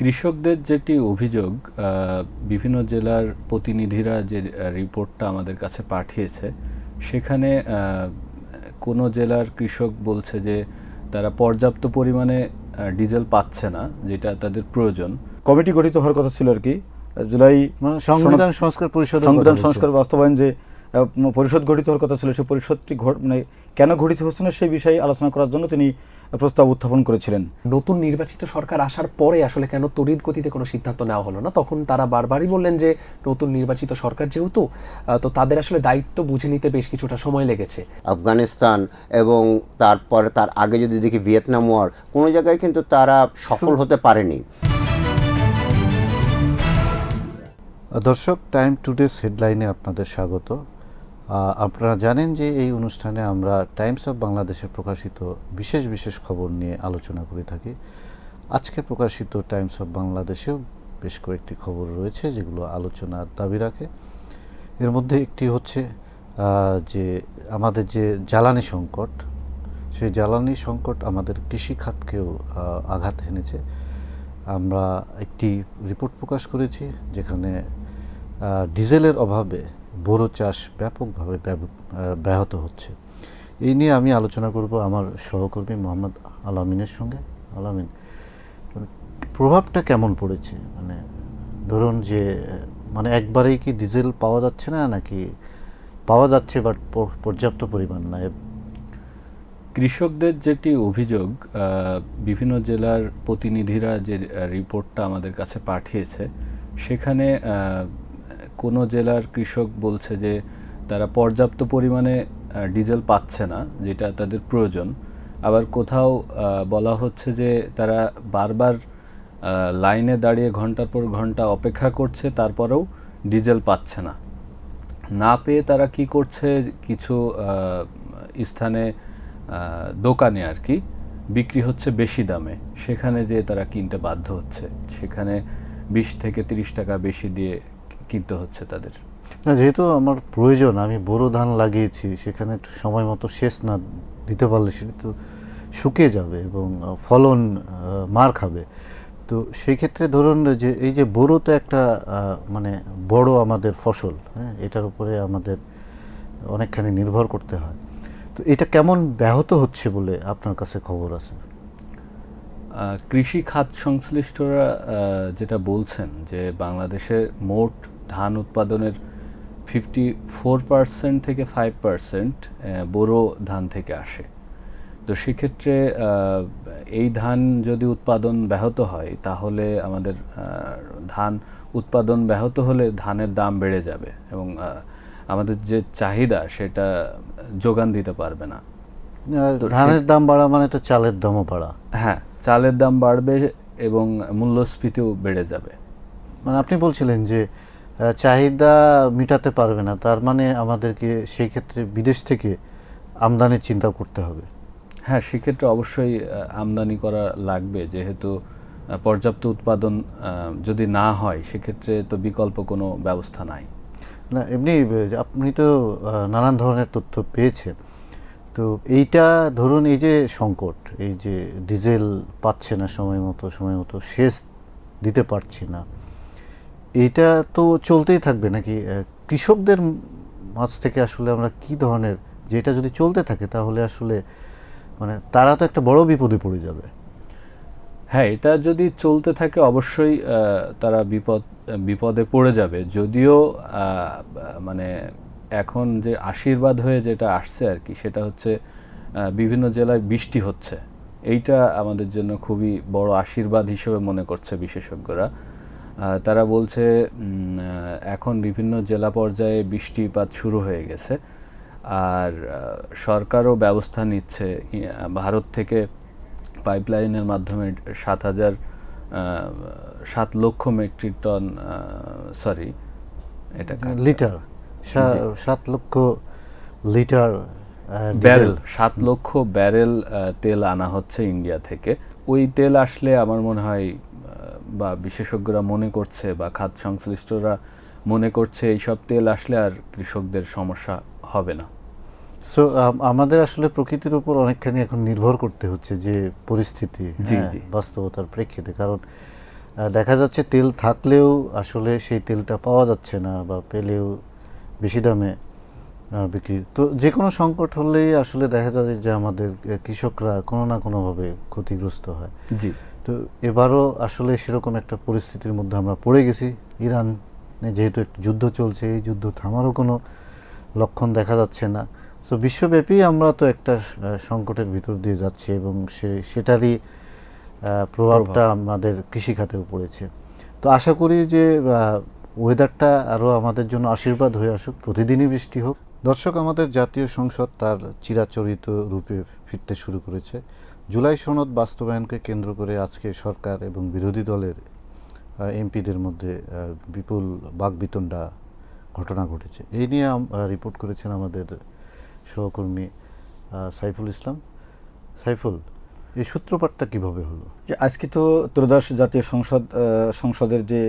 কৃষকদের যেটি অভিযোগ, বিভিন্ন জেলার প্রতিনিধিরা যে রিপোর্টটা আমাদের কাছে পাঠিয়েছে, সেখানে কোনো জেলার কৃষক বলছে যে তারা পর্যাপ্ত পরিমাণে ডিজেল পাচ্ছে না, যেটা তাদের প্রয়োজন। কমিটি গঠিত হওয়ার কথা ছিল আর কি, জুলাই সংবিধান সংস্কার বাস্তবায়ন যে পরিষদ গঠিত হওয়ার কথা ছিল, সেই পরিষদটি মানে কেন গঠিত হচ্ছে না সেই বিষয়ে আলোচনা করার জন্য তিনি প্রস্তাব উত্থাপন করেছিলেন। নতুন নির্বাচিত সরকার আসার পরে আসলে কেন তড়িৎ গতিতে কোনো সিদ্ধান্ত নেওয়া হলো না? তখন তারা বারবারই বললেন যে নতুন নির্বাচিত সরকার যেহেতু, তো তাদের আসলে দায়িত্ব বুঝে নিতে বেশ কিছুটা সময় লেগেছে। আফগানিস্তান এবং তারপরে তার আগে যদি দেখি ভিয়েতনাম ওয়ার, কোনো জায়গায় কিন্তু তারা সফল হতে পারেনি। দর্শক, টাইম টুডেস হেডলাইনে আপনাদের স্বাগত। আপনারা জানেন যে এই অনুষ্ঠানে আমরা টাইমস অফ বাংলাদেশে প্রকাশিত বিশেষ বিশেষ খবর নিয়ে আলোচনা করে থাকি। আজকে প্রকাশিত টাইমস অফ বাংলাদেশেও বেশ কয়েকটি খবর রয়েছে যেগুলো আলোচনার দাবি রাখে। এর মধ্যে একটি হচ্ছে যে আমাদের যে জ্বালানি সংকট, সেই জ্বালানি সংকট আমাদের কৃষি খাতকেও আঘাত এনেছে। আমরা একটি রিপোর্ট প্রকাশ করেছি যেখানে ডিজেলের অভাবে বোরো চাষ ব্যাপকভাবে ব্যাহত হচ্ছে। এই নিয়ে আমি আলোচনা করব আমার সহকর্মী মোহাম্মদ আলামিনের সঙ্গে। আলামিন, প্রভাবটা কেমন পড়েছে? মানে ধরুন যে মানে একবারেই কি ডিজেল পাওয়া যাচ্ছে না, নাকি পাওয়া যাচ্ছে বাট পর্যাপ্ত পরিমাণ না? কৃষকদের যেটি অভিযোগ, বিভিন্ন জেলার প্রতিনিধিরা যে রিপোর্টটা আমাদের কাছে পাঠিয়েছে, সেখানে কোনো জেলার কৃষক বলছে যে তারা পর্যাপ্ত পরিমাণে ডিজেল পাচ্ছে না, যেটা তাদের প্রয়োজন। আবার কোথাও বলা হচ্ছে যে তারা বারবার লাইনে দাঁড়িয়ে ঘন্টার পর ঘন্টা অপেক্ষা করছে, তারপরেও ডিজেল পাচ্ছে না। না পেয়ে তারা কি করছে, কিছু স্থানে দোকানে আর কি বিক্রি হচ্ছে বেশি দামে, সেখানে যে তারা কিনতে বাধ্য হচ্ছে, সেখানে 20 থেকে 30 টাকা বেশি দিয়ে কিনতে হচ্ছে তাদের। না, যেহেতু আমার প্রয়োজন, আমি বোরো ধান লাগিয়েছি, সেখানে সময় মতো সেচ না দিতে পারলে সেটা তো শুকিয়ে যাবে এবং ফলন মার খাবে। তো সেই ক্ষেত্রে ধরুন যে এই যে বোরো তো একটা মানে বড় আমাদের ফসল, হ্যাঁ, এটার উপরে আমাদের অনেকখানি নির্ভর করতে হয়। তো এটা কেমন ব্যাহত হচ্ছে বলে আপনার কাছে খবর আছে? কৃষি খাত সংশ্লিষ্টরা যেটা বলছেন যে বাংলাদেশের মোট ধান উৎপাদনের 54% থেকে 5% বোরো ধান থেকে আসে। তো সেক্ষেত্রে এই ধান যদি উৎপাদন ব্যাহত হয়, তাহলে আমাদের ধান উৎপাদন ব্যাহত হলে ধানের দাম বেড়ে যাবে এবং আমাদের যে চাহিদা সেটা যোগান দিতে পারবে না। ধানের দাম বাড়া মানে তো চালের দামও বাড়া। হ্যাঁ, চালের দাম বাড়বে এবং মূল্যস্ফীতিও বেড়ে যাবে। মানে আপনি বলছিলেন যে চাহিদা মিটাতে পারবে না, তার মানে আমাদেরকে সেই ক্ষেত্রে বিদেশ থেকে আমদানির চিন্তা করতে হবে। হ্যাঁ, সেক্ষেত্রে অবশ্যই আমদানি করা লাগবে, যেহেতু পর্যাপ্ত উৎপাদন যদি না হয়, সেক্ষেত্রে তো বিকল্প কোনো ব্যবস্থা নাই। না, এমনি আপনি তো নানান ধরনের তথ্য পেয়েছেন। তো এইটা ধরুন, এই যে সংকট, এই যে ডিজেল পাচ্ছে না সময় মতো সেচ দিতে পারছি না, এইটা তো চলতেই থাকবে নাকি? কৃষকদের মাঝ থেকে আসলে আমরা কি ধরনের, যে এটা যদি চলতে থাকে তাহলে আসলে মানে তারা তো একটা বড় বিপদে পড়ে যাবে। হ্যাঁ, এটা যদি চলতে থাকে অবশ্যই তারা বিপদে পড়ে যাবে। যদিও মানে এখন যে আশীর্বাদ হয়ে যেটা আসছে আর কি, সেটা হচ্ছে বিভিন্ন জেলায় বৃষ্টি হচ্ছে। এইটা আমাদের জন্য খুবই বড় আশীর্বাদ হিসেবে মনে করছে বিশেষজ্ঞরা। তারা বলছে এখন বিভিন্ন জেলা পর্যায়ে বৃষ্টিপাত শুরু হয়ে গেছে, আর সরকারও ব্যবস্থা নিচ্ছে। ভারত থেকে পাইপলাইনের মাধ্যমে 7 লক্ষ মেট্রিক টন লিটার 7 লক্ষ লিটার ব্যারেল 7 লক্ষ ব্যারেল তেল আনা হচ্ছে ইন্ডিয়া থেকে। ওই তেল আসলে আমার মনে হয়, বা বিশেষজ্ঞরা মনে করছে বা খাত সংশ্লিষ্টরা মনে করছে, এইসব তেল আসলে আর কৃষকদের সমস্যা হবে না। সো আমাদের আসলে প্রকৃতির উপর অনেকখানি এখন নির্ভর করতে হচ্ছে যে পরিস্থিতি, বাস্তবতার প্রেক্ষিতে। কারণ দেখা যাচ্ছে তেল থাকলেও আসলে সেই তেলটা পাওয়া যাচ্ছে না, বা পেলেও বেশি দামে বিক্রি। তো যে কোনো সংকট হলেই আসলে দেখা যায় যে আমাদের কৃষকরা কোনো না কোনোভাবে ক্ষতিগ্রস্ত হয়। জি, তো এবারও আসলে সেরকম একটা পরিস্থিতির মধ্যে আমরা পড়ে গেছি। ইরানে যেহেতু একটা যুদ্ধ চলছে, এই যুদ্ধ থামারও কোনো লক্ষণ দেখা যাচ্ছে না। তো বিশ্বব্যাপী আমরা তো একটা সংকটের ভিতর দিয়ে যাচ্ছি, এবং সেটারই প্রভাবটা আমাদের কৃষিখাতেও পড়েছে। তো আশা করি যে ওয়েদারটা আরও আমাদের জন্য আশীর্বাদ হয়ে আসুক, প্রতিদিনই বৃষ্টি হোক। দর্শক, আমাদের জাতীয় সংসদ তার চিরাচরিত রূপে ফিরতে শুরু করেছে। জুলাই সনদ বাস্তবায়নকে কেন্দ্র করে আজকে সরকার এবং বিরোধী দলের এমপিদের মধ্যে বিপুল বাকবিতণ্ডা ঘটনা ঘটেছে। এই নিয়ে রিপোর্ট করেছেন আমাদের সহকর্মী সাইফুল ইসলাম। সাইফুল, এই সূত্রপাতটা কিভাবে হলো? যে আজকে তো ত্রয়োদশ জাতীয় সংসদের যে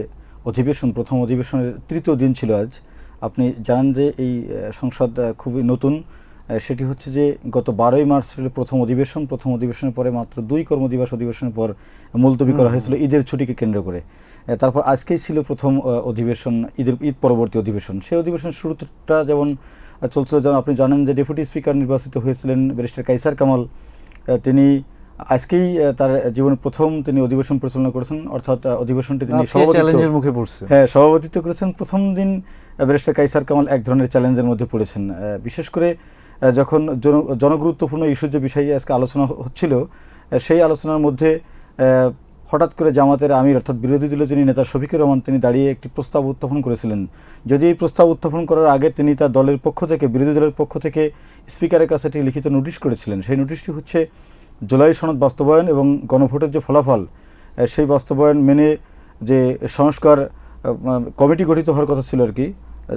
অধিবেশন, প্রথম অধিবেশনের তৃতীয় দিন ছিল আজ। আপনি জানেন যে এই সংসদ খুবই নতুন। সেটি হচ্ছে যে গত 12ই মার্চ ছিল প্রথম অধিবেশন। প্রথম অধিবেশনের পরে মাত্র 2 কর্মদিবস অধিবেশনের পর মুলতবি করা হয়েছিল ঈদের ছুটিকে কেন্দ্র করে। তারপর আজকেই ছিল প্রথম অধিবেশন, ঈদ পরবর্তী অধিবেশন। সেই অধিবেশনের শুরুটা যেমন চলছিল, যেমন আপনি জানেন যে ডেপুটি স্পিকার নির্বাচিত হয়েছিলেন ব্যারিস্টার কায়সার কামাল। তিনি আজকেই তার জীবনের প্রথম তিনি অধিবেশন পরিচালনা করেছেন, অর্থাৎ অধিবেশনটি তিনি সভাপতিত্ব করেছেন। প্রথম দিন ব্যারিস্টার কায়সার কামাল এক ধরনের চ্যালেঞ্জের মধ্যে পড়েছেন, বিশেষ করে যখন জনগুরুত্বপূর্ণ ইস্যু যে বিষয়ে আজকে আলোচনা হচ্ছিল, সেই আলোচনার মধ্যে হঠাৎ করে জামাতের আমির অর্থাৎ বিরোধী দলের যিনি নেতা শফিকুর রহমান, তিনি দাঁড়িয়ে একটি প্রস্তাব উত্থাপন করেছিলেন। যদি এই প্রস্তাব উত্থাপন করার আগে তিনি তার দলের পক্ষ থেকে, বিরোধী দলের পক্ষ থেকে স্পিকারের কাছে একটি লিখিত নোটিশ করেছিলেন। সেই নোটিশটি হচ্ছে জুলাই সনদ বাস্তবায়ন এবং গণভোটের যে ফলাফল, সেই বাস্তবায়ন মেনে যে সংস্কার কমিটি গঠিত হওয়ার কথা ছিল আর কি,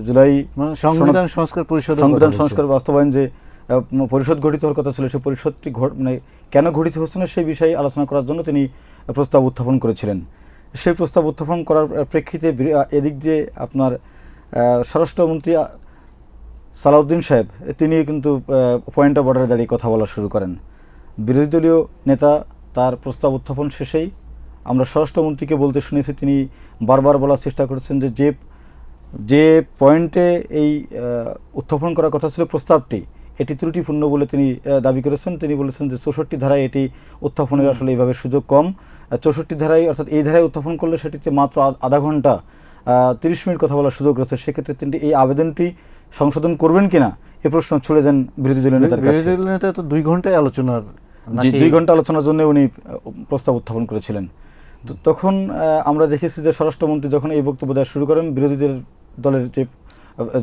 জুলাই সংবিধান সংস্কার বাস্তবায়ন যে পরিষদ গঠিত হওয়ার কথা ছিল, সেই পরিষদটি কেন গঠিত হচ্ছে না সেই বিষয়ে আলোচনা করার জন্য তিনি প্রস্তাব উত্থাপন করেছিলেন। সেই প্রস্তাব উত্থাপন করার প্রেক্ষিতে এদিক দিয়ে আপনার স্বরাষ্ট্রমন্ত্রী সালাউদ্দিন সাহেব তিনি কিন্তু পয়েন্ট অফ অর্ডারে দাঁড়িয়ে কথা বলা শুরু করেন। বিরোধী দলীয় নেতা তার প্রস্তাব উত্থাপন শেষেই আমরা স্বরাষ্ট্রমন্ত্রীকে বলতে শুনেছি, তিনি বারবার বলার চেষ্টা করেছেন যে পয়েন্টে এই উত্থাপন করার কথা ছিল প্রস্তাবটি, এটি ত্রুটিপূর্ণ বলে তিনি দাবি করেছেন। তিনি বলেছেন যে 64 ধারায় এটি উত্থাপনের আসলে এইভাবে সুযোগ কম। 64 ধারায় অর্থাৎ এই ধারায় উত্থাপন করলে সেটিতে মাত্র আধা ঘন্টা 30 মিনিট কথা বলার সুযোগ রয়েছে। সেক্ষেত্রে তিনি এই আবেদনটি সংশোধন করবেন কিনা এ প্রশ্ন ছুড়ে দেন বিরোধী দলীয় নেতার কাছে। বিরোধী দলীয় নেতা তো 2 ঘন্টায় আলোচনার 2 ঘন্টা আলোচনার জন্য উনি প্রস্তাব উত্থাপন করেছিলেন। তো তখন আমরা দেখেছি যে স্বরাষ্ট্রমন্ত্রী যখন এই বক্তব্য দেওয়া শুরু করেন, বিরোধী দলের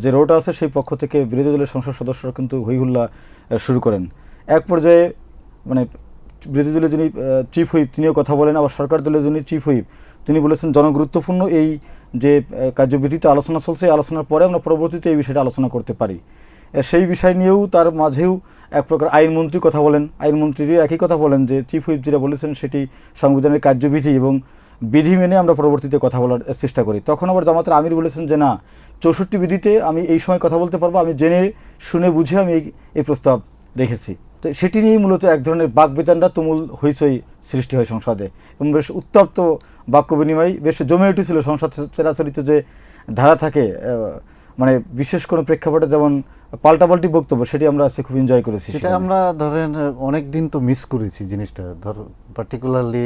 যে রোটা আছে সেই পক্ষ থেকে বিরোধী দলের সংসদ সদস্যরা কিন্তু হইহুল্লা শুরু করেন। এক পর্যায়ে মানে বিরোধী দলের যিনি চিফ হুইপ তিনিও কথা বলেন, আবার সরকার দলের যিনি চিফ হুইপ তিনি বলেছেন জনগুরুত্বপূর্ণ এই যে কার্যবিধিতে আলোচনা চলছে, আলোচনার পরে আমরা পরবর্তীতে এই বিষয়টা আলোচনা করতে পারি। সেই বিষয় নিয়েও তার মাঝেও এক প্রকার আইনমন্ত্রী কথা বলেন, আইনমন্ত্রীও একই কথা বলেন যে চিফ হুইপ যেটা বলেছেন সেটি সংবিধানের কার্যবিধি এবং বিধি মেনে আমরা পরবর্তীতে কথা বলার চেষ্টা করি। তখন আবার জামাতের আমির বলেছেন যে না, 64 বিধিতে আমি এই সময় কথা বলতে পারবো, আমি জেনে শুনে বুঝে আমি এই প্রস্তাব রেখেছি। তো সেটি নিয়েই মূলত এক ধরনের বাকবিতণ্ডা তুমুল হইচই সৃষ্টি হয় সংসদে, এবং বেশ উত্তপ্ত বাক্য বিনিময় বেশ জমে উঠেছিল। সংসদ চিরাচরিত যে ধারা থাকে, মানে বিশেষ কোনো প্রেক্ষাপটে যেমন পাল্টাপাল্টি বক্তব্য, সেটি আমরা আজকে খুব এনজয় করেছি। সেটা আমরা ধরেন অনেক দিন তো মিস করেছি জিনিসটা, পার্টিকুলারলি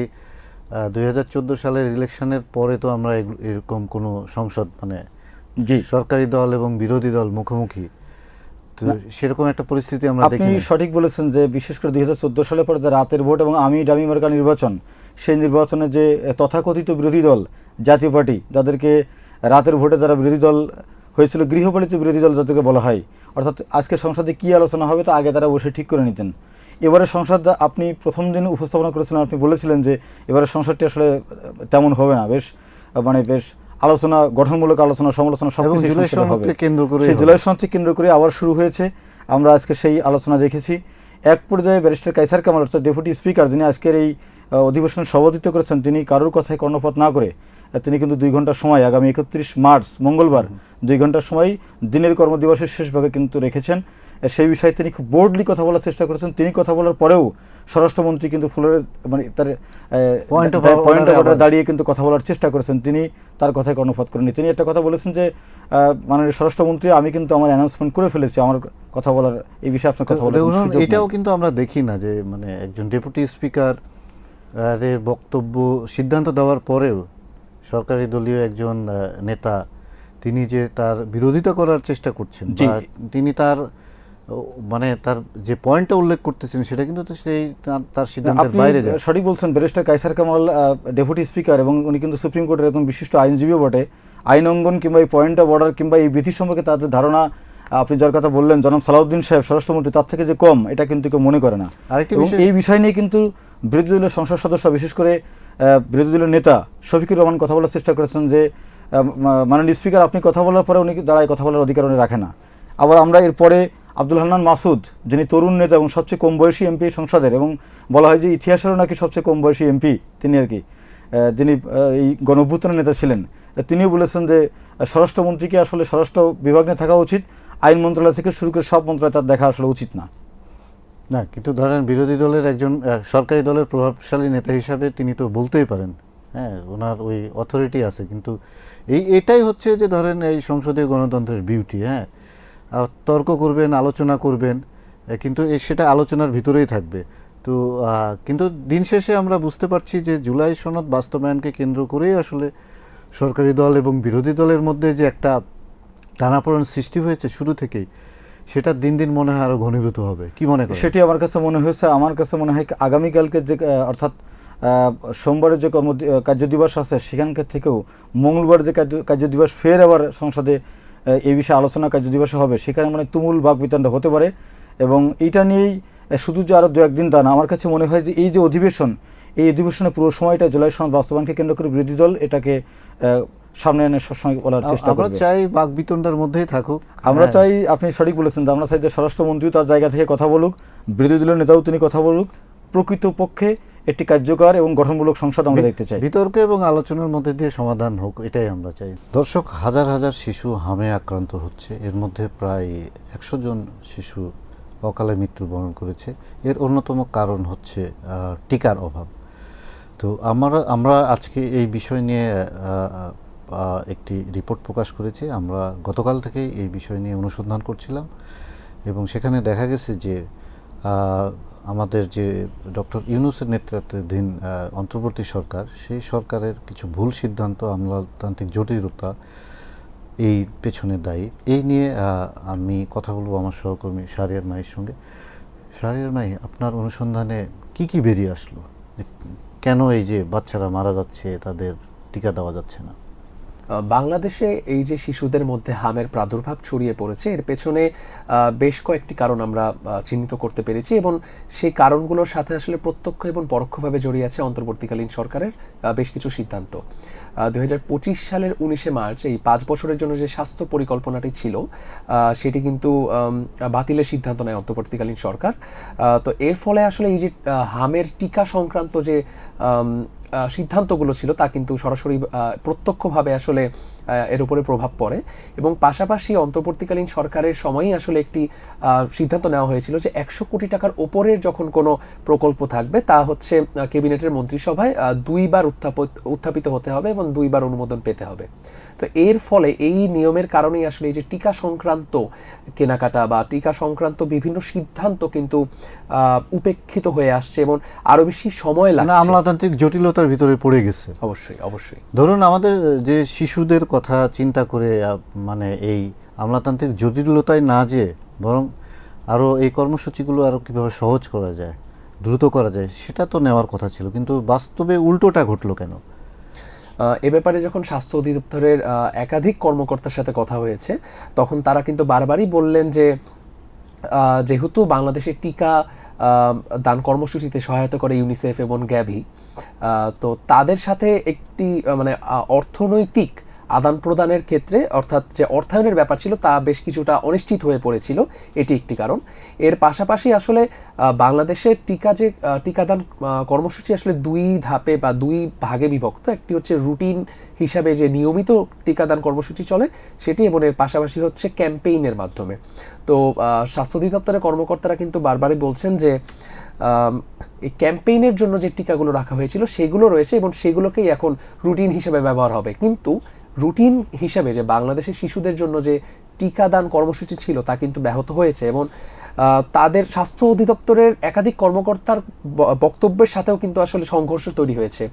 2014 সালের ইলেকশনের পরে তো আমরা এরকম কোনো সংসদ মানে সরকারি দল এবং বিরোধী দল মুখোমুখি, তো সেরকম একটা পরিস্থিতি আমরা দেখি। আপনি সঠিক বলেছেন যে বিশেষ করে 2014 সালের পরে যে রাতের ভোট এবং আমি ডামি মার্কা নির্বাচন, সেই নির্বাচনে যে তথাকথিত বিরোধী দল জাতীয় পার্টি, যাদেরকে রাতের ভোটে যারা বিরোধী দল হয়েছিল, গৃহপালিত বিরোধী দল যাদেরকে বলা হয়, অর্থাৎ আজকে সংসদে কী আলোচনা হবে তা আগে তারা বসে ঠিক করে নিতেন। এবারে সংসদ আপনি প্রথম দিন উপস্থাপনা করেছিলেন, আপনি বলেছিলেন যে এবারে সংসদটি আসলে তেমন হবে না, বেশ আলোচনা, গঠনমূলক আলোচনা, সমালোচনা সব কিছু জুলাই সনদকে কেন্দ্র করে আবার শুরু হয়েছে। আমরা আজকে সেই আলোচনা দেখেছি। এক পর্যায়ে ব্যারিস্টার কায়সার কামাল অর্থাৎ ডেপুটি স্পিকার, যিনি আজকের এই অধিবেশনের সভাপতিত্ব করেছেন, তিনি কারোর কথায় কর্ণপাত না করে তিনি কিন্তু 2 ঘন্টার সময়, আগামী 31 মার্চ মঙ্গলবার 2 ঘন্টার সময় দিনের কর্মদিবসের শেষ ভাগে কিন্তু রেখেছেন। সেই বিষয়ে তিনি খুব বোল্ডলি কথা বলার চেষ্টা করেছেন। তিনি কথা বলার পরেও স্বরাষ্ট্রমন্ত্রী কিন্তু ফ্লোরের মানে তার পয়েন্ট অফ অর্ডারে দাঁড়িয়ে কিন্তু কথা বলার চেষ্টা করেছেন, তিনি তার কথায় কর্ণপাত করেননি। তিনি একটা কথা বলেছেন যে মাননীয় স্বরাষ্ট্রমন্ত্রী, আমি কিন্তু আমার অ্যানাউন্সমেন্ট করে ফেলেছি, আমার কথা বলার এই বিষয়ে আপনার কথা বলার কোনো সুযোগ এটাও নেই। কিন্তু আমরা দেখি না যে মানে একজন ডেপুটি স্পিকার এর বক্তব্য সিদ্ধান্ত দেওয়ার পরেও সরকারি দলীয় একজন নেতা তিনি যে তার বিরোধিতা করার চেষ্টা করছেন, জি। বা তিনি তার মানে তার যে পয়েন্টটা উল্লেখ করতেছেন সেটা কিন্তু তো সেই তার সিদ্ধান্তের আপনি বাইরে যায়। সঠিক বলছেন, barrister Kaiser Kamal deputy speaker এবং উনি কিন্তু সুপ্রিম কোর্টের একজন বিশিষ্ট আইনজীবীও বটে। আইন অঙ্গন কিংবা এই পয়েন্ট অফ অর্ডার কিংবা এই বিধি সম্পর্কে তাদের ধারণা, আপনি যার কথা বললেন জনাব সালাউদ্দিন সাহেব স্বরাষ্ট্রমন্ত্রী, তার থেকে যে কম এটা কিন্তু কেউ মনে করে না। আরেকটি এবং বিষয়- এই বিষয় নিয়ে কিন্তু বিরোধী দলের সংসদ সদস্য, বিশেষ করে বিরোধী দলের নেতা শফিকুর রহমান কথা বলার চেষ্টা করেছেন যে মাননীয় স্পিকার আপনি কথা বলার পরে উনি দাঁড়ায় কথা বলার অধিকার উনি রাখে না। আবার আমরা এরপরে আব্দুল হান্নান মাসুদ, যিনি তরুণ নেতা এবং সবচেয়ে কম বয়সী এমপি সংসদের, এবং বলা হয় যে ইতিহাসেরও নাকি সবচেয়ে কম বয়সী এমপি তিনি আর কি, যিনি এই গণঅভ্যুত্থানের নেতা ছিলেন, তিনিও বলেছেন যে স্বরাষ্ট্রমন্ত্রীকে আসলে স্বরাষ্ট্র বিভাগ নিয়ে থাকা উচিত, আইন মন্ত্রণালয় থেকে শুরু করে সব মন্ত্রণালয় তার দেখা আসলে উচিত না। না, কিন্তু ধরেন বিরোধী দলের একজন সরকারি দলের প্রভাবশালী নেতা হিসাবে তিনি তো বলতেই পারেন, হ্যাঁ, ওনার ওই অথরিটি আছে। কিন্তু এটাই হচ্ছে যে ধরেন এই সংসদীয় গণতন্ত্রের বিউটি। হ্যাঁ, তর্ক করবেন, আলোচনা করবেন, কিন্তু সেটা আলোচনার ভিতরেই থাকবে। তো কিন্তু দিন শেষে আমরা বুঝতে পারছি যে জুলাই সনদ বাস্তবায়নকে কেন্দ্র করেই আসলে সরকারি দল এবং বিরোধী দলের মধ্যে যে একটা টানাপোড়েন সৃষ্টি হয়েছে শুরু থেকেই, সেটা দিন দিন মনে হয় আরো ঘনীভূত হবে। কি মনে করেন? সেটি আমার কাছে মনে হয়েছে। আমার কাছে মনে হয় আগামীকালকে যে অর্থাৎ সোমবারের যে কার্যদিবস আছে সেখানকার থেকেও মঙ্গলবার যে কার্যদিবস ফের আবার সংসদে এই বিষয়ে আলোচনা কার্যদিবসে হবে, সেখানে মানে তুমুল বাকবিতণ্ডা হতে পারে। এবং এইটা নিয়েই শুধু যে আরও 2-1 দিন তা না, আমার কাছে মনে হয় যে এই যে অধিবেশন, এই অধিবেশনের পুরো সময়টা জুলাই সনদ বাস্তবায়নকে কেন্দ্র করে বিরোধী দল এটাকে সামনে এনে সবসময় বলার চেষ্টা আমরা করবে। চাই বাকবিতণ্ডার মধ্যেই থাকুক। আমরা হ্যাঁ। চাই, আপনি সঠিক বলেছেন, যে আমরা চাই যে স্বরাষ্ট্রমন্ত্রী তার জায়গা থেকে কথা বলুক, বিরোধী দলের নেতাও তিনি কথা বলুক, প্রকৃতপক্ষে একটি কার্যকর এবং গঠনমূলক সংসদ আমরা দেখতে চাই। বিতর্ক এবং আলোচনার মধ্যে দিয়ে সমাধান হোক, এটাই আমরা চাই। দর্শক, হাজার হাজার শিশু হামে আক্রান্ত হচ্ছে, এর মধ্যে প্রায় 100 জন শিশু অকালে মৃত্যুবরণ করেছে। এর অন্যতম কারণ হচ্ছে টিকার অভাব। তো আমরা আজকে এই বিষয় নিয়ে একটি রিপোর্ট প্রকাশ করেছি। আমরা গতকাল থেকে এই বিষয় নিয়ে অনুসন্ধান করছিলাম এবং সেখানে দেখা গেছে যে আমাদের যে ডক্টর ইউনূসের নেতৃত্বাধীন অন্তর্বর্তী সরকার, সেই সরকারের কিছু ভুল সিদ্ধান্ত, আমলাতান্ত্রিক জটিলতা এই পেছনে দায়ী। এই নিয়ে আমি কথা বলবো আমার সহকর্মী শাহরিয়ার মাহির সঙ্গে। শাহরিয়ার মাহি, আপনার অনুসন্ধানে কি কি বেরিয়ে আসলো? কেন এই যে বাচ্চারা মারা যাচ্ছে, তাদের টিকা দেওয়া যাচ্ছে না? বাংলাদেশে এই যে শিশুদের মধ্যে হামের প্রাদুর্ভাব ছড়িয়ে পড়েছে, এর পেছনে বেশ কয়েকটি কারণ আমরা চিহ্নিত করতে পেরেছি, এবং সেই কারণগুলোর সাথে আসলে প্রত্যক্ষ এবং পরোক্ষভাবে জড়িয়ে আছে অন্তর্বর্তীকালীন সরকারের বেশ কিছু সিদ্ধান্ত। 2025 সালের 19শে মার্চ এই 5 বছরের জন্য যে স্বাস্থ্য পরিকল্পনাটি ছিল সেটি কিন্তু বাতিলের সিদ্ধান্ত নেয় অন্তর্বর্তীকালীন সরকার। তো এর ফলে আসলে এই যে হামের টিকা সংক্রান্ত যে সিদ্ধান্তগুলো ছিল তা কিন্তু সরাসরি প্রত্যক্ষভাবে আসলে এর উপরে প্রভাব পড়ে। এবং পাশাপাশি অন্তর্বর্তীকালীন সরকারের সময়ই আসলে একটি সিদ্ধান্ত নেওয়া হয়েছিল যে 100 কোটি টাকার ওপরের যখন কোনো প্রকল্প থাকবে তা হচ্ছে ক্যাবিনেটের মন্ত্রিসভায় 2 বার উত্থাপিত হতে হবে এবং 2 বার অনুমোদন পেতে হবে। তো এর ফলে এই নিয়মের কারণেই আসলে এই যে টিকা সংক্রান্ত কেনাকাটা বা টিকা সংক্রান্ত বিভিন্ন সিদ্ধান্ত কিন্তু উপেক্ষিত হয়ে আসছে এবং আরো বেশি সময় লাগছে। আমলাতান্ত্রিক জটিলতার ভিতরে পড়ে গেছে। অবশ্যই অবশ্যই। ধরুন আমাদের যে শিশুদের কথা চিন্তা করে মানে এই আমলাতান্ত্রিক জটিলতায় না যেয়ে বরং আরও এই কর্মসূচিগুলো আরও কীভাবে সহজ করা যায়, দ্রুত করা যায়, সেটা তো নেওয়ার কথা ছিল, কিন্তু বাস্তবে উল্টোটা ঘটলো কেন? এ ব্যাপারে যখন স্বাস্থ্য অধিদপ্তরের একাধিক কর্মকর্তার সাথে কথা হয়েছে তখন তারা কিন্তু বারবারই বললেন যে যেহেতু বাংলাদেশের টিকা দান কর্মসূচিতে সহায়তা করে ইউনিসেফ এবং গ্যাভি, তো তাদের সাথে একটি মানে অর্থনৈতিক আদান প্রদানের ক্ষেত্রে অর্থাৎ যে অর্থায়নের ব্যাপার ছিল তা বেশ কিছুটা অনিশ্চিত হয়ে পড়েছিল, এটি একটি কারণ। এর পাশাপাশি আসলে বাংলাদেশের টিকাদান কর্মসূচি আসলে দুই ধাপে বা দুই ভাগে বিভক্ত। একটি হচ্ছে রুটিন হিসাবে যে নিয়মিত টিকাদান কর্মসূচি চলে সেটি, এবং এর পাশাপাশি হচ্ছে ক্যাম্পেইনের মাধ্যমে। তো স্বাস্থ্য অধিদপ্তরের কর্মকর্তারা কিন্তু বারবারই বলছেন যে এই ক্যাম্পেইনের জন্য যে টিকাগুলো রাখা হয়েছিল সেগুলো রয়েছে এবং সেগুলোকেই এখন রুটিন হিসেবে ব্যবহার হবে। কিন্তু রুটিন হিসেবে যে বাংলাদেশের শিশুদের জন্য যে টিকাদান কর্মসূচি ছিল তা কিন্তু ব্যাহত হয়েছে, এবং তাদের স্বাস্থ্য অধিদপ্তরের একাধিক কর্মকর্তার বক্তব্যের সাথেও কিন্তু আসলে সংঘর্ষ তৈরি হয়েছে।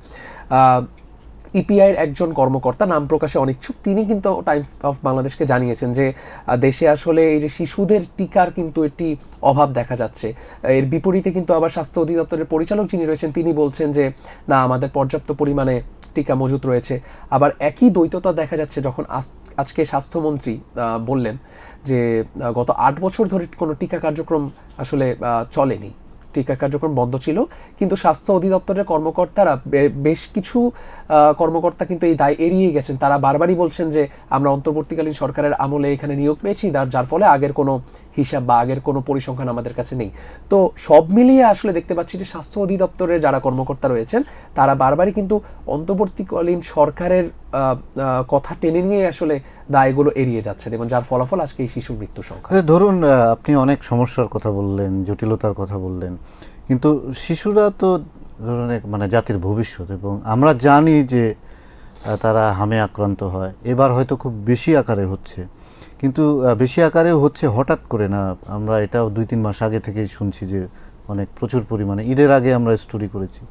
ইপিআইয়ের একজন কর্মকর্তা, নাম প্রকাশে অনিচ্ছুক, তিনি কিন্তু টাইমস অফ বাংলাদেশকে জানিয়েছেন যে দেশে আসলে এই যে শিশুদের টিকার কিন্তু একটি অভাব দেখা যাচ্ছে। এর বিপরীতে কিন্তু আবার স্বাস্থ্য অধিদপ্তরের পরিচালক যিনি রয়েছেন তিনি বলছেন যে না, আমাদের পর্যাপ্ত পরিমাণে টিকা মজুত রয়েছে। আবার একই দ্বৈততা দেখা যাচ্ছে যখন আজকে স্বাস্থ্যমন্ত্রী বললেন যে গত 8 বছর ধরে কোনো টিকা কার্যক্রম আসলে চলেনি, টিকা কার্যক্রম বন্ধ ছিল। কিন্তু স্বাস্থ্য অধিদপ্তরের কর্মকর্তারা বেশ কিছু কর্মকর্তা কিন্তু এই দায় এড়িয়ে গেছেন। তারা বারবারই বলছেন যে আমরা অন্তর্বর্তীকালীন সরকারের আমলে এখানে নিয়োগ পেয়েছি, যার ফলে আগের কোনো হিসাব বা আগের কোনো পরিসংখ্যান আমাদের কাছে নেই। তো সব মিলিয়ে আসলে দেখতে পাচ্ছি যে স্বাস্থ্য অধিদপ্তরের যারা কর্মকর্তা রয়েছেন তারা বারবারই কিন্তু অন্তর্বর্তীকালীন সরকারের কথা টেনে নিয়ে আসলে দায়গুলো এড়িয়ে যাচ্ছেন, এবং যার ফলাফল আজকে এই শিশুর মৃত্যু সংখ্যা। ধরুন আপনি অনেক সমস্যার কথা বললেন, জটিলতার কথা বললেন, কিন্তু শিশুরা তো ধরুন মানে জাতির ভবিষ্যৎ, এবং আমরা জানি যে তারা হামে আক্রান্ত হয়। এবার হয়তো খুব বেশি আকারে হচ্ছে, কিন্তু বেশি আকারেও হচ্ছে হঠাৎ করে না। আমরা এটাও 2-3 মাস আগে থেকেই শুনছি যে অনেক প্রচুর পরিমাণে, ঈদের আগে আমরা স্টোরি করেছি।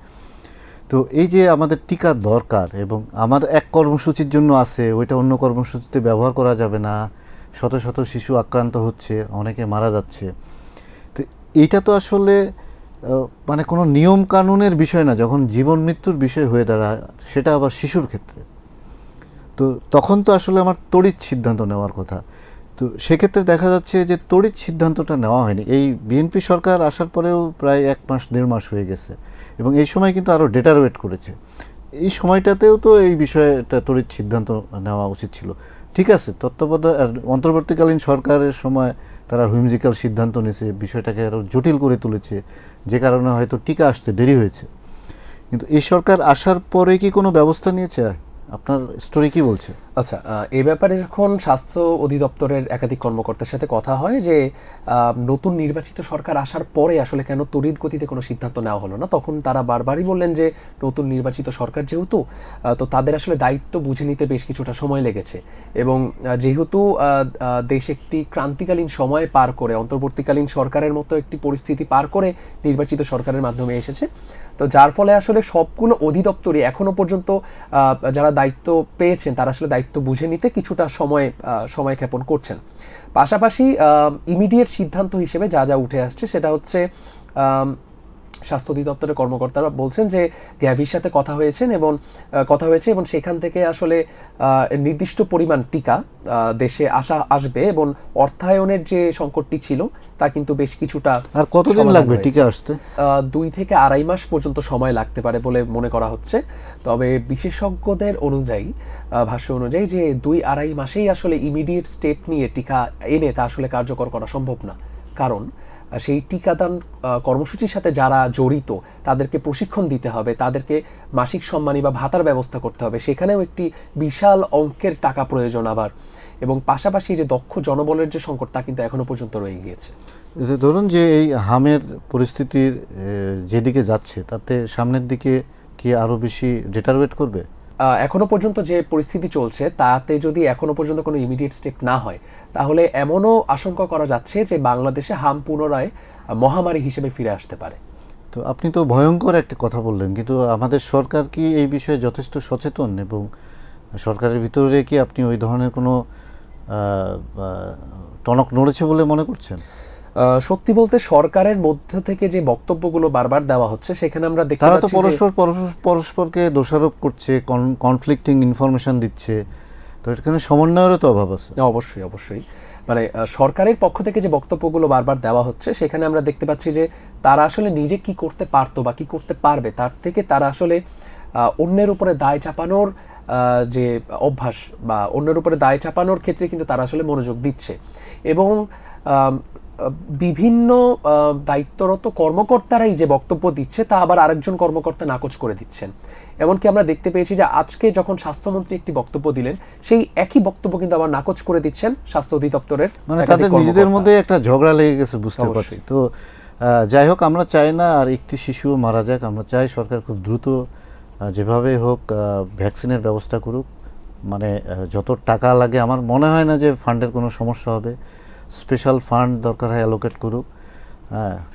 তো এই যে আমাদের টিকা দরকার, এবং আমার এক কর্মসূচির জন্য আছে, ওইটা অন্য কর্মসূচিতে ব্যবহার করা যাবে না, শত শত শিশু আক্রান্ত হচ্ছে, অনেকে মারা যাচ্ছে। তো এইটা তো আসলে মানে কোনো নিয়ম কানুনের বিষয় না। যখন জীবন মৃত্যুর বিষয় হয়ে দাঁড়ায়, সেটা আবার শিশুর ক্ষেত্রে, তো তখন তো আসলে আমার তড়িৎ সিদ্ধান্ত নেওয়ার কথা। তো সেক্ষেত্রে দেখা যাচ্ছে যে তড়িৎ সিদ্ধান্তটা নেওয়া হয়নি। এই বিএনপি সরকার আসার পরেও প্রায় 1 মাস 1.5 মাস হয়ে গেছে, এবং এই সময় কিন্তু আরও ডেটারোয়েট করেছে। এই সময়টাতেও তো এই বিষয়ে একটা তড়িৎ সিদ্ধান্ত নেওয়া উচিত ছিল। ঠিক আছে, অন্তর্বর্তীকালীন সরকারের সময় তারা হুইমজিক্যাল সিদ্ধান্ত নিয়েছে, বিষয়টাকে আরও জটিল করে তুলেছে, যে কারণে হয়তো টিকা আসতে দেরি হয়েছে। কিন্তু এই সরকার আসার পরে কি কোনো ব্যবস্থা নিয়েছে? আপনার স্টোরি কি বলছে? আচ্ছা, এই ব্যাপারে যখন স্বাস্থ্য অধিদপ্তরের একাধিক কর্মকর্তার সাথে কথা হয় যে নতুন নির্বাচিত সরকার আসার পরে আসলে কেন তড়িৎ গতিতে কোনো সিদ্ধান্ত নেওয়া হলো না, তখন তারা বারবারই বললেন যে নতুন নির্বাচিত সরকার যেহেতু, তো তাদের আসলে দায়িত্ব বুঝে নিতে বেশ কিছুটা সময় লেগেছে, এবং যেহেতু দেশ একটি ক্রান্তিকালীন সময় পার করে, অন্তর্বর্তীকালীন সরকারের মতো একটি পরিস্থিতি পার করে নির্বাচিত সরকারের মাধ্যমে এসেছে, তো যার ফলে আসলে সবগুলো অধিদপ্তরই এখনো পর্যন্ত যারা দায়িত্ব পেয়েছেন তারা আসলে দায়িত্ব বুঝে নিতে কিছুটা সময় ক্ষেপণ করছেন। পাশাপাশি ইমিডিয়েট সিদ্ধান্ত হিসেবে যা যা উঠে আসছে সেটা হচ্ছে স্বাস্থ্য অধিদপ্তরের কর্মকর্তারা বলছেন যে গ্যাভির সাথে কথা হয়েছে এবং সেখান থেকে আসলে নির্দিষ্ট পরিমাণ টিকা দেশে আসবে, এবং অর্থায়নের যে সংকটটি ছিল তা কিন্তু বেশ কিছুটা। আর কতদিন লাগবে টিকা আসতে? 2 থেকে 2.5 মাস পর্যন্ত সময় লাগতে পারে বলে মনে করা হচ্ছে। তবে বিশেষজ্ঞদের ভাষ্য অনুযায়ী যে 2-2.5 মাসেই আসলে ইমিডিয়েট স্টেপ নিয়ে টিকা এনে তা আসলে কার্যকর করা সম্ভব না, কারণ সেই টিকাদান কর্মসূচির সাথে যারা জড়িত তাদেরকে প্রশিক্ষণ দিতে হবে, তাদেরকে মাসিক সম্মানী বা ভাতার ব্যবস্থা করতে হবে, সেখানেও একটি বিশাল অঙ্কের টাকা প্রয়োজন আবার, এবং পাশাপাশি যে দক্ষ জনবলের যে সংকট তা কিন্তু এখনো পর্যন্ত রয়ে গিয়েছে। ধরুন যে এই হামের পরিস্থিতির যেদিকে যাচ্ছে, তাতে সামনের দিকে কি আরও বেশি ডেটারোয়েট করবে? এখনো পর্যন্ত যে পরিস্থিতি চলছে তাতে যদি এখনো পর্যন্ত কোনো ইমিডিয়েট স্টেপ না হয়, তাহলে এমনও আশঙ্কা করা যাচ্ছে যে বাংলাদেশে হাম পুনরায় মহামারী হিসেবে ফিরে আসতে পারে। তো আপনি তো ভয়ঙ্কর একটা কথা বললেন, কিন্তু আমাদের সরকার কি এই বিষয়ে যথেষ্ট সচেতন, এবং সরকারের ভিতরে কি আপনি ওই ধরনের কোনো টনক নড়েছে বলে মনে করছেন? সত্যি বলতে সরকারের মধ্যে থেকে যে বক্তব্যগুলো বারবার দেওয়া হচ্ছে সেখানে আমরা দেখতে পাচ্ছি তারা তো পরস্পরকে দোষারোপ করছে, কনফ্লিক্টিং ইনফরমেশন দিচ্ছে, তো এখানে সমন্বয়েরও তো অভাব আছে। অবশ্যই মানে সরকারের পক্ষ থেকে যে বক্তব্যগুলো বারবার দেওয়া হচ্ছে সেখানে আমরা দেখতে পাচ্ছি যে তারা আসলে নিজে কি করতে পারতো বা কি করতে পারবে তার থেকে তারা আসলে অন্যের উপরে দায় চাপানোর যে অভ্যাস বা অন্যের উপরে দায় চাপানোর ক্ষেত্রে কিন্তু তারা আসলে মনোযোগ দিচ্ছে এবং বিভিন্ন দায়িত্বরত কর্মকর্তারাই যে বক্তব্য দিচ্ছে তা আবার আরেকজন কর্মকর্তা নাকচ করে দিচ্ছেন। এমনকি আমরা দেখতে পেয়েছি যে আজকে যখন স্বাস্থ্যমন্ত্রী একটি বক্তব্য দিলেন সেই একই বক্তব্য কিন্তু আবার নাকচ করে দিচ্ছেন স্বাস্থ্য অধিদপ্তরের, মানে তাদের নিজেদের মধ্যে একটা ঝগড়া লেগে গেছে, বুঝতে পারছি। তো যাই হোক, আমরা চাই না আর একটি শিশুও মারা যাক। আমরা চাই সরকার খুব দ্রুত যেভাবে হোক ভ্যাকসিনের ব্যবস্থা করুক। মানে যত টাকা লাগে, আমার মনে হয় না যে ফান্ডের কোনো সমস্যা হবে। স্পেশাল ফান্ড দরকার হয় অ্যালোকেট করুক,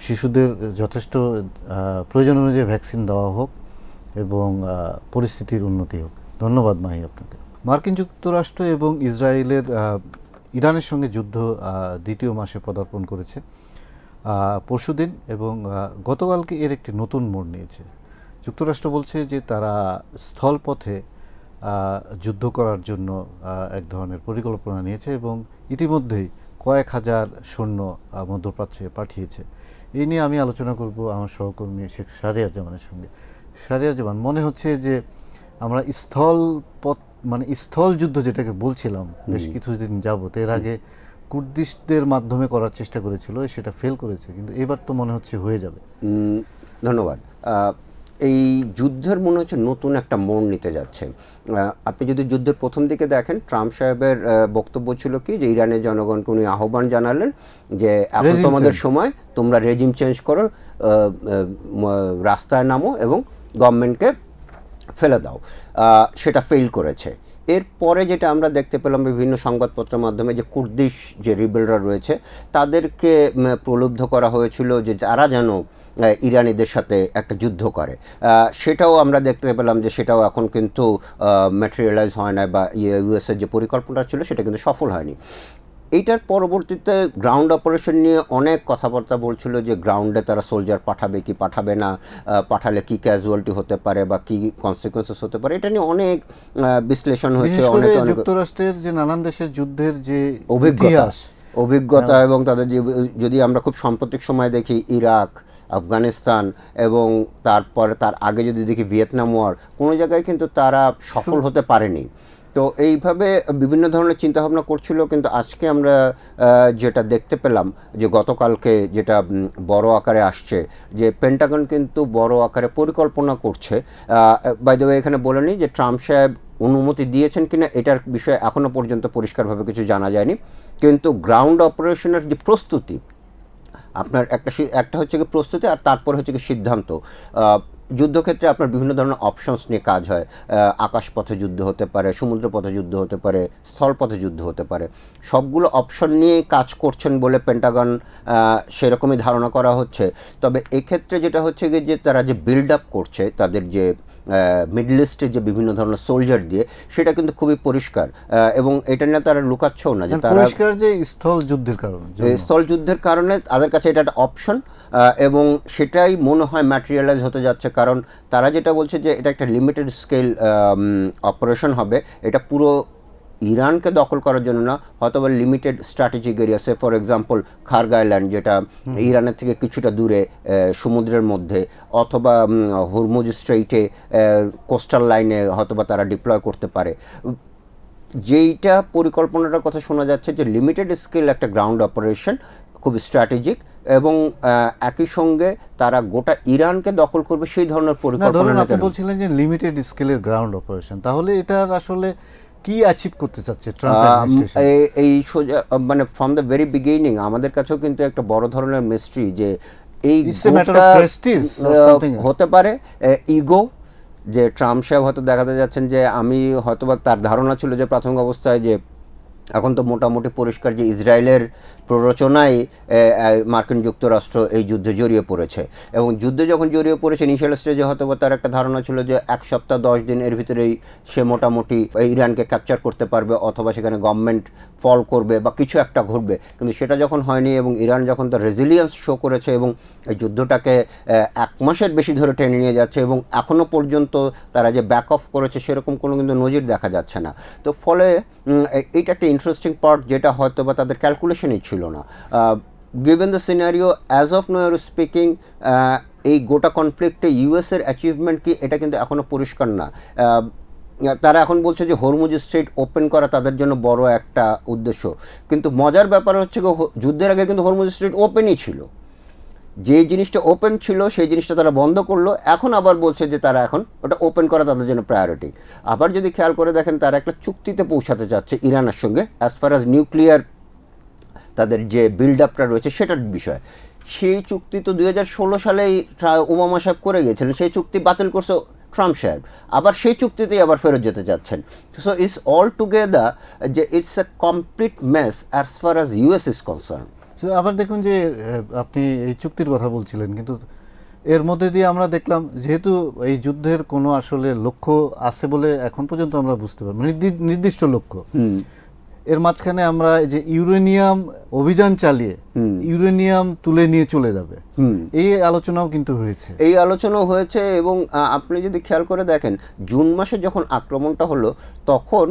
শিশুদের যথেষ্ট প্রয়োজন অনুযায়ী ভ্যাকসিন দেওয়া হোক এবং পরিস্থিতির উন্নতি হোক। ধন্যবাদ মাহি আপনাকে। মার্কিন যুক্তরাষ্ট্র এবং ইসরায়েলের ইরানের সঙ্গে যুদ্ধ দ্বিতীয় মাসে পদার্পণ করেছে পরশুদিন এবং গতকালকে এর একটি নতুন মোড় নিয়েছে। যুক্তরাষ্ট্র বলছে যে তারা স্থলপথে যুদ্ধ করার জন্য এক ধরনের পরিকল্পনা নিয়েছে এবং ইতিমধ্যেই কয়েক হাজার সৈন্য মধ্যপ্রাচ্যে পাঠিয়েছে। এই নিয়ে আমি আলোচনা করব আমার সহকর্মী শেখ শাহরিয়ার জামানের সঙ্গে। শাহরিয়ার জামান, মনে হচ্ছে যে আমরা স্থল যুদ্ধ যেটাকে বলছিলাম বেশ কিছুদিন যাবত, এর আগে কুর্দিশদের মাধ্যমে করার চেষ্টা করেছিল, সেটা ফেল করেছে, কিন্তু এবার তো মনে হচ্ছে হয়ে যাবে। ধন্যবাদ। এই যুদ্ধের মনে হচ্ছে নতুন একটা মোড় নিতে যাচ্ছে। আপনি যদি যুদ্ধের প্রথম দিকে দেখেন, ট্রাম্প সাহেবের বক্তব্য ছিল কি যে ইরানের জনগণকে উনি আহ্বান জানালেন যে এখন তোমাদের সময়, তোমরা রেজিম চেঞ্জ করো, রাস্তায় নামো এবং গভর্নমেন্টকে ফেলে দাও। সেটা ফেল করেছে। এরপরে যেটা আমরা দেখতে পেলাম বিভিন্ন সংবাদপত্রের মাধ্যমে যে কুর্দিশ যে রিবেলরা রয়েছে তাদেরকে প্রলুব্ধ করা হয়েছিল যে যারা যেন ইরানিদের সাথে একটা যুদ্ধ করে। সেটাও আমরা দেখতে পেলাম যে সেটাও এখন কিন্তু ম্যাটেরিয়ালাইজ হয় না, বা ইউএসের যে পরিকল্পনা ছিল সেটা কিন্তু সফল হয়নি। এইটার পরবর্তীতে গ্রাউন্ড অপারেশন নিয়ে অনেক কথাবার্তা বলছিল যে গ্রাউন্ডে তারা সোলজার পাঠাবে কি পাঠাবে না, পাঠালে কি ক্যাজুয়ালিটি হতে পারে বা কি কনসিকুয়েন্সেস হতে পারে, এটা নিয়ে অনেক বিশ্লেষণ হয়েছে। অনেক যুক্তরাষ্ট্রের যে নানান দেশের যুদ্ধের যে অভিজ্ঞতা এবং তাদের যে, যদি আমরা খুব সাম্প্রতিক সময় দেখি ইরাক, আফগানিস্তান এবং তারপরে তার আগে যদি দেখি ভিয়েতনাম ওয়ার, কোনো জায়গায় কিন্তু তারা সফল হতে পারেনি। তো এইভাবে বিভিন্ন ধরনের চিন্তাভাবনা করছিল, কিন্তু আজকে আমরা যেটা দেখতে পেলাম যে গতকালকে যেটা বড় আকারে আসছে যে পেন্টাগন কিন্তু বড় আকারে পরিকল্পনা করছে। বাই দ্য ওয়ে, এখানে বলে নিই যে ট্রাম্প সাহেব অনুমতি দিয়েছেন কিনা এটার বিষয়ে এখনও পর্যন্ত পরিষ্কারভাবে কিছু জানা যায়নি, কিন্তু গ্রাউন্ড অপারেশনের যে প্রস্তুতি, আপনার একটা হচ্ছে কি প্রস্তুতি, আর তারপর হচ্ছে কি সিদ্ধান্ত। যুদ্ধক্ষেত্রে আপনার বিভিন্ন ধরনের অপশনস নিয়ে কাজ হয়। আকাশপথে যুদ্ধ হতে পারে, সমুদ্রপথে যুদ্ধ হতে পারে, স্থলপথে যুদ্ধ হতে পারে। সবগুলো অপশন নিয়ে কাজ করছেন বলে পেন্টাগন সেরকমই ধারণা করা হচ্ছে। তবে এক্ষেত্রে যেটা হচ্ছে কি যে তারা যে বিল্ড আপ করছে তাদের যে মিডল ইস্টে যে বিভিন্ন ধরনের সোলজার দিয়ে, সেটা কিন্তু খুবই পরিষ্কার এবং এটা নিয়ে তারা লুকাচ্ছেও না যে তারা পরিষ্কার যে স্থল যুদ্ধের কারণে তাদের কাছে এটা একটা অপশন এবং সেটাই মনে হয় ম্যাটেরিয়ালাইজ হতে যাচ্ছে। কারণ তারা যেটা বলছে যে এটা একটা লিমিটেড স্কেল অপারেশন হবে, এটা পুরো ইরানকে দখল করার জন্য না, হয়তো বা limited strategic area, say for example Kharg island যেটা ইরানের থেকে কিছুটা দূরে সমুদ্রের মধ্যে, অথবা হরমুজ স্ট্রেইটে কোস্টাল লাইনে হয়তো বা তারা ডিপ্লয় করতে পারে। যেইটা পরিকল্পনাটার কথা শোনা যাচ্ছে যে লিমিটেড স্কেল একটা গ্রাউন্ড অপারেশন, খুব স্ট্র্যাটেজিক, এবং একই সঙ্গে তারা গোটা ইরানকে দখল করবে সেই ধরনের পরিকল্পনা। আপনি বলছিলেন যে লিমিটেড স্কেলের গ্রাউন্ড অপারেশন, তাহলে এটার আসলে কি অ্যাচিভ করতে চাচ্ছে ট্রাম্প অ্যাডমিনিস্ট্রেশন? এই মানে ফ্রম দ্য ভেরি বিগিনিং আমাদের কাছেও কিন্তু একটা বড় ধরনের মিস্ট্রি যে এই হতে পারে ইগো, যে ট্রাম্প সাহেব হয়তো দেখাতে যাচ্ছেন যে আমি হয়তোবা তার ধারণা ছিল যে প্রাথমিক অবস্থায় যে এখন তো মোটামুটি পরিষ্কার যে ইসরায়েলের প্ররোচনায় মার্কিন যুক্তরাষ্ট্র এই যুদ্ধে জড়িয়ে পড়েছে, এবং যুদ্ধে যখন জড়িয়ে পড়েছে ইনিশিয়াল স্টেজে হয়তো তার একটা ধারণা ছিল যে 1 সপ্তাহ 10 দিন এর ভিতরেই সে মোটামুটি ইরানকে ক্যাপচার করতে পারবে, অথবা সেখানে গভর্নমেন্ট ফল করবে বা কিছু একটা ঘটবে। কিন্তু সেটা যখন হয়নি এবং ইরান যখন তার রেজিলিয়েন্স শো করেছে এবং এই যুদ্ধটাকে 1 মাসের বেশি ধরে টেনে নিয়ে যাচ্ছে এবং এখনও পর্যন্ত তারা যে ব্যাক অফ করেছে সেরকম কোনো কিন্তু নজির দেখা যাচ্ছে না। তো ফলে এইটা একটা ইন্টারেস্টিং পার্ট যেটা হয়তো বা তাদের ক্যালকুলেশনই ছিল না। Given the scenario, as of now you're speaking, এই গোটা কনফ্লিক্টে ইউএসের অ্যাচিভমেন্ট কি, এটা কিন্তু এখনও পরিষ্কার না। তারা এখন বলছে যে হরমুজ স্ট্রেট ওপেন করা তাদের জন্য বড় একটা উদ্দেশ্য, কিন্তু মজার ব্যাপার হচ্ছে যুদ্ধের আগে কিন্তু হরমুজ স্ট্রেট ওপেনই ছিল। যে জিনিসটা ওপেন ছিল সেই জিনিসটা তারা বন্ধ করলো, এখন আবার বলছে যে তারা এখন ওটা ওপেন করা তাদের জন্য প্রায়োরিটি। আবার যদি খেয়াল করে দেখেন, তারা একটা চুক্তিতে পৌঁছাতে যাচ্ছে ইরানের সঙ্গে অ্যাজ ফার অ্যাজ নিউক্লিয়ার তাদের যে বিল্ড আপটা রয়েছে সেটার বিষয়। সেই চুক্তি তো 2016 সালেই ওবামা সাহেব করে গিয়েছিলেন, সেই চুক্তি বাতিল করছে ট্রাম্প সাহেব, আবার সেই চুক্তিতেই আবার ফেরত যেতে যাচ্ছেন। সো ইটস অল টুগেদার যে it's a complete mess as far as US is concerned. আবার দেখুন যে আপনি এই চুক্তির কথা বলছিলেন, কিন্তু এর মধ্যে দিয়ে আমরা দেখলাম যেহেতু এই যুদ্ধের কোনো আসলে লক্ষ্য আছে বলে এখন পর্যন্ত আমরা বুঝতে পারবো, নির্দিষ্ট লক্ষ্য, এর মাঝখানে আমরা এই যে ইউরেনিয়াম অভিযান চালিয়ে ইউরেনিয়াম তুলে নিয়ে চলে যাবে, এই আলোচনাও কিন্তু হয়েছে। এই আলোচনাও হয়েছে এবং আপনি যদি খেয়াল করে দেখেন, জুন মাসে যখন আক্রমণটা হলো তখন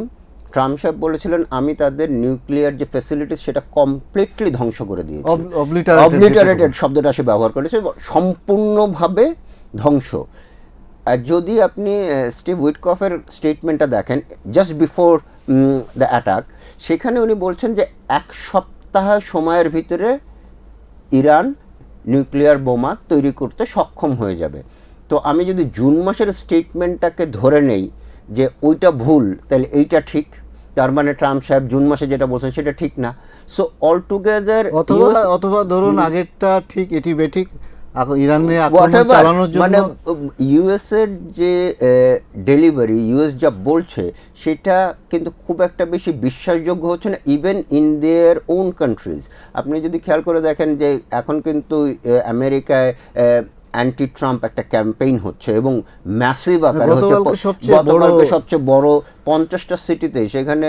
ট্রাম্প সাহেব বলেছিলেন আমি তাদের নিউক্লিয়ার যে ফ্যাসিলিটিস সেটা কমপ্লিটলি ধ্বংস করে দিয়েছি। অবলিটারেটেড শব্দটা সে ব্যবহার করেছে, সম্পূর্ণভাবে ধ্বংস। যদি আপনি স্টিভ উইটকফের স্টেটমেন্টটা দেখেন জাস্ট বিফোর দ্য অ্যাটাক, সেখানে উনি বলছেন যে 1 সপ্তাহ সময়ের ভিতরে ইরান নিউক্লিয়ার বোমা তৈরি করতে সক্ষম হয়ে যাবে। তো আমি যদি জুন মাসের স্টেটমেন্টটাকে ধরে নেই যে ওইটা ভুল, তাহলে এইটা ঠিক, তার মানে ট্রাম্প সাহেব জুন মাসে যেটা বলছেন সেটা ঠিক না। সো অল টুগেদার অথবা ধরুন আগেরটা ঠিক এটি বেঠিক, ইরানে আক্রমণ চালানোর জন্য মানে ইউএস এর যে ডেলিভারি ইউএস যা বলছে সেটা কিন্তু খুব একটা বেশি বিশ্বাসযোগ্য হচ্ছে না even in their own countries. আপনি যদি খেয়াল করে দেখেন যে এখন কিন্তু আমেরিকায় অ্যান্টি ট্রাম্প একটা ক্যাম্পেইন হচ্ছে এবং ম্যাসিভ আকারে হচ্ছে। গতকালকে সবচেয়ে বড় 50টা সিটিতে, সেখানে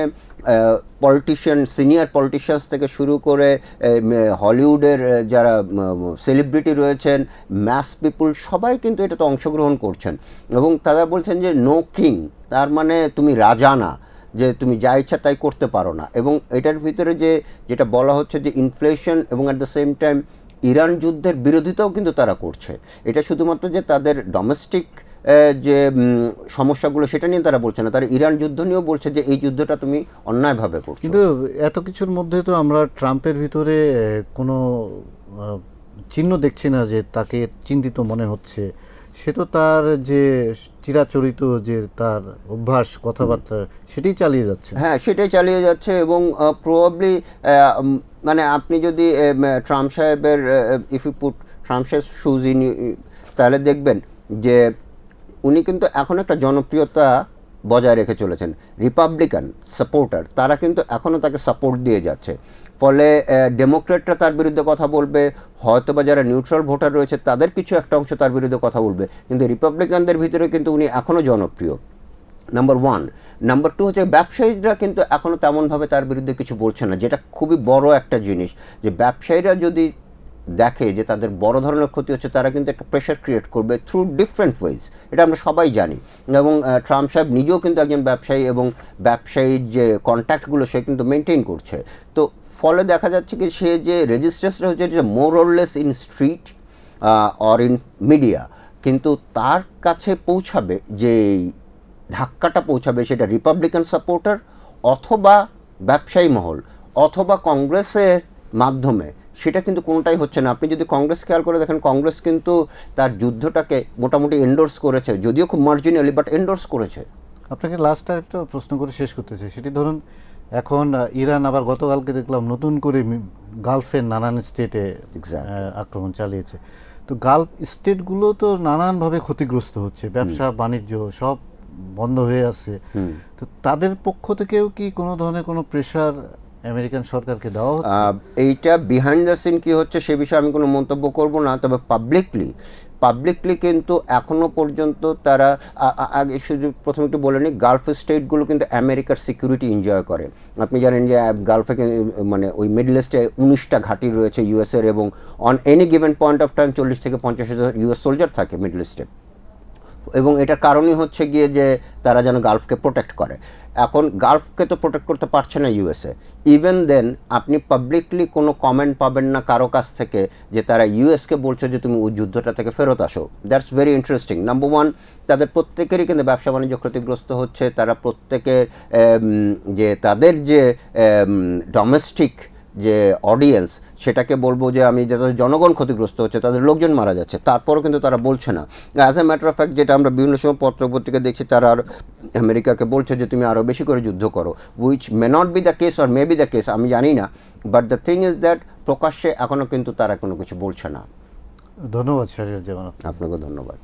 পলিটিশিয়ান, সিনিয়র পলিটিশিয়ানস থেকে শুরু করে হলিউডের যারা সেলিব্রিটি রয়েছেন, ম্যাস পিপুল, সবাই কিন্তু এটাতে অংশগ্রহণ করছেন এবং তারা বলছেন যে নো কিং, তার মানে তুমি রাজা না, যে তুমি যা ইচ্ছা তাই করতে পারো না। এবং এটার ভিতরে যেটা বলা হচ্ছে যে ইনফ্লেশন এবং at the same time Iran যুদ্ধের বিরোধিতাও কিন্তু তারা করছে। এটা শুধুমাত্র যে তাদের ডোমেস্টিক যে সমস্যাগুলো সেটা নিয়ে তারা বলছে না, তারা ইরান যুদ্ধ নিয়েও বলছে যে এই যুদ্ধটা তুমি অন্যায়ভাবে করছো। কিন্তু এত কিছুর মধ্যে তো আমরা ট্রাম্পের ভিতরে কোনো চিহ্ন দেখছি না যে তাকে চিন্তিত মনে হচ্ছে। সে তো তার যে চিরাচরিত যে তার অভ্যাস কথাবার্তা সেটাই চালিয়ে যাচ্ছে। হ্যাঁ, সেটাই চালিয়ে যাচ্ছে এবং প্রবাবলি মানে আপনি যদি ট্রাম্প সাহেবের ইফ ইউ পুট ট্রাম্প সাহেব শুজ ইন, তাহলে দেখবেন যে উনি কিন্তু এখন একটা জনপ্রিয়তা বজায় রেখে চলেছেন। রিপাবলিকান সাপোর্টার তারা কিন্তু এখনও তাকে সাপোর্ট দিয়ে যাচ্ছে, ফলে ডেমোক্রেটরা তার বিরুদ্ধে কথা বলবে, হয়তো বা যারা নিউট্রাল ভোটার রয়েছে তাদের কিছু একটা অংশ তার বিরুদ্ধে কথা বলবে, কিন্তু রিপাবলিকানদের ভিতরে কিন্তু উনি এখনও জনপ্রিয়, নাম্বার 1। নাম্বার 2 হচ্ছে ব্যবসায়ীরা কিন্তু এখনও তেমনভাবে তার বিরুদ্ধে কিছু বলছে না, যেটা খুবই বড় একটা জিনিস। যে ব্যবসায়ীরা যদি দেখে যে তাদের বড় ধরনের ক্ষতি হচ্ছে, তারা কিন্তু একটা প্রেশার ক্রিয়েট করবে থ্রু ডিফারেন্ট ওয়েজ, এটা আমরা সবাই জানি। এবং ট্রাম্প সাহেব নিজেও কিন্তু একজন ব্যবসায়ী এবং ব্যবসায়ীর যে কন্ট্যাক্টগুলো সে কিন্তু মেনটেন করছে। তো ফলে দেখা যাচ্ছে কি সে যে রেজিস্ট্রেশন হচ্ছে যে more or less in street or in media, কিন্তু তার কাছে পৌঁছাবে যে ধাক্কাটা পৌঁছাবে সেটা রিপাবলিকান সাপোর্টার অথবা ব্যবসায়ী মহল অথবা কংগ্রেসের মাধ্যমে, সেটা কিন্তু কোনোটাই হচ্ছে না। আপনি যদি কংগ্রেস খেয়াল করে দেখেন, কংগ্রেস কিন্তু তার যুদ্ধটাকে মোটামুটি এন্ডোর্স করেছে, যদিও খুব মার্জিনালি, বাট এন্ডোর্স করেছে। আপনাকে লাস্টটা একটা প্রশ্ন করে শেষ করতে চাই, সেটি ধরুন এখন ইরান আবার গতকালকে দেখলাম নতুন করে গালফের নানান স্টেটে আক্রমণ চালিয়েছে। তো গালফ স্টেটগুলো তো নানানভাবে ক্ষতিগ্রস্ত হচ্ছে, ব্যবসা বাণিজ্য সব বন্ধ হয়ে আছে। তো তাদের পক্ষ থেকেও কি কোনো ধরনের কোনো প্রেশার আমেরিকান সরকারকে দেওয়া হচ্ছে? এইটা বিহাইন্ড দ্য সিন কি হচ্ছে সে বিষয়ে আমি কোনো মন্তব্য করব না, তবে পাবলিকলি কিন্তু এখনো পর্যন্ত তারা আগে শুধু প্রথমে একটু বলে নিই, গালফ স্টেটগুলো কিন্তু আমেরিকার সিকিউরিটি এনজয় করে। আপনি জানেন যে গালফে মানে ওই মিডল ইস্টে 19টা ঘাঁটি রয়েছে ইউএসের, এবং on any given point of time 40 থেকে 50 হাজার ইউএস সোলজার থাকে মিডল ইস্টে। এবং এটার কারণই হচ্ছে গিয়ে যে তারা যেন গালফকে প্রোটেক্ট করে। এখন গালফকে তো প্রোটেক্ট করতে পারছে না ইউএসএ। ইভেন দেন আপনি পাবলিকলি কোনো কমেন্ট পাবেন না কারো কাছ থেকে যে তারা ইউএসকে বলছে যে তুমি ওই যুদ্ধটা থেকে ফেরত আসো। That's very interesting. Number one, তাদের প্রত্যেকেরই কিন্তু ব্যবসা বাণিজ্য ক্ষতিগ্রস্ত হচ্ছে। তারা প্রত্যেকের যে তাদের যে ডোমেস্টিক যে অডিয়েন্স, সেটাকে বলবো যে আমি যাদের জনগণ ক্ষতিগ্রস্ত হচ্ছে, তাদের লোকজন মারা যাচ্ছে, তারপরেও কিন্তু তারা বলছে না। As a matter of fact যেটা আমরা বিভিন্ন সময় পত্রপত্রিকা দেখছি, তারা আর আমেরিকাকে বলছে যে তুমি আরও বেশি করে যুদ্ধ করো, which may not be the case or may be the case, আমি জানি না। But the thing is that প্রকাশ্যে এখনও কিন্তু তারা কোনো কিছু বলছে না। ধন্যবাদ শাহরিয়ার জামান। আপনাকে ধন্যবাদ।